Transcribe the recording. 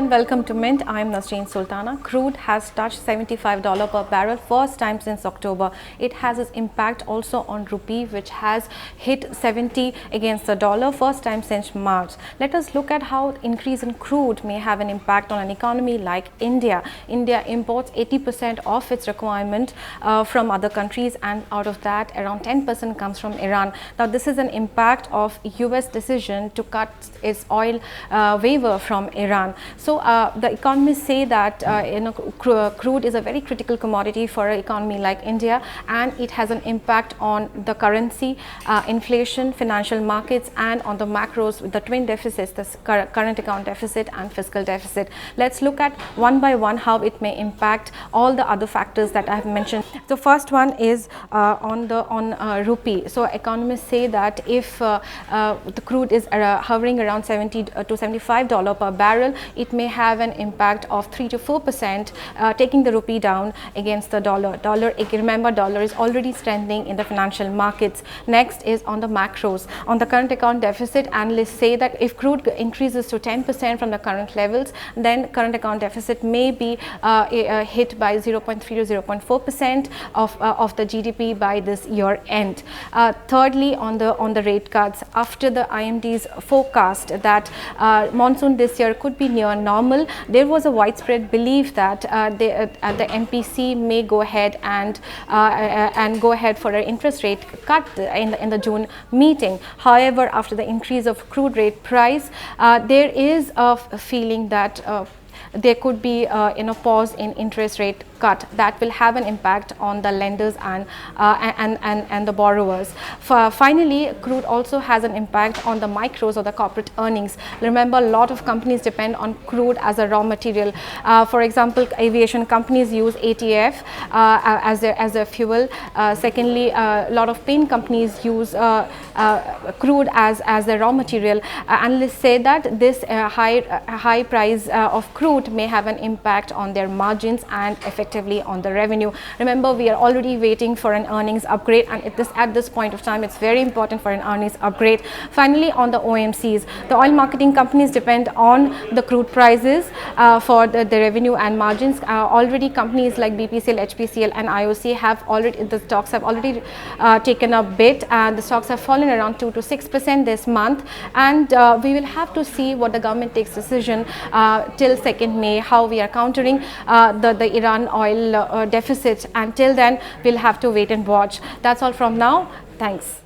and welcome to Mint. I'm Nasrin Sultana. Crude has touched $75 per barrel first time since October. It has its impact also on rupee, which has hit 70 against the dollar first time since March. Let us look at how increase in crude may have an impact on an economy like India. India imports 80% of its requirement from other countries, and out of that around 10% comes from Iran. Now this is an impact of US decision to cut its oil waiver from Iran. So the economists say that crude is a very critical commodity for an economy like India, and it has an impact on the currency, inflation, financial markets, and on the macros with the twin deficits, the current account deficit and fiscal deficit. Let's look at one by one how it may impact all the other factors that I have mentioned. The first one is on rupee. So economists say that if the crude is hovering around $70 to $75 per barrel, it may have an impact of 3 to 4%, taking the rupee down against the dollar. Remember, dollar is already strengthening in the financial markets. Next is on the macros. On the current account deficit, analysts say that if crude increases to 10% from the current levels, then current account deficit may be hit by 0.3 to 0.4% of the GDP by this year end. Thirdly, on the rate cuts, after the IMD's forecast that monsoon this year could be near normal, there was a widespread belief that the MPC may go ahead and go ahead for an interest rate cut in the June meeting. However, after the increase of crude rate price, there is a feeling that there could be pause in interest rate cut that will have an impact on the lenders and the borrowers. Finally, crude also has an impact on the micros or the corporate earnings. Remember, a lot of companies depend on crude as a raw material. For example, aviation companies use ATF as a fuel. Secondly, a lot of paint companies use crude as a raw material. Analysts say that this high price of crude may have an impact on their margins and effectively on the revenue. Remember, we are already waiting for an earnings upgrade, and at this point of time it's very important for an earnings upgrade. Finally, on the OMCs, the oil marketing companies depend on the crude prices for the revenue and margins. Already companies like BPCL, HPCL and IOC the stocks have already taken a bit, and the stocks have fallen around 2 to 6% this month, and we will have to see what the government takes decision till 2nd May, how we are countering the Iran oil deficit. Until then, we'll have to wait and watch. That's all from now. Thanks.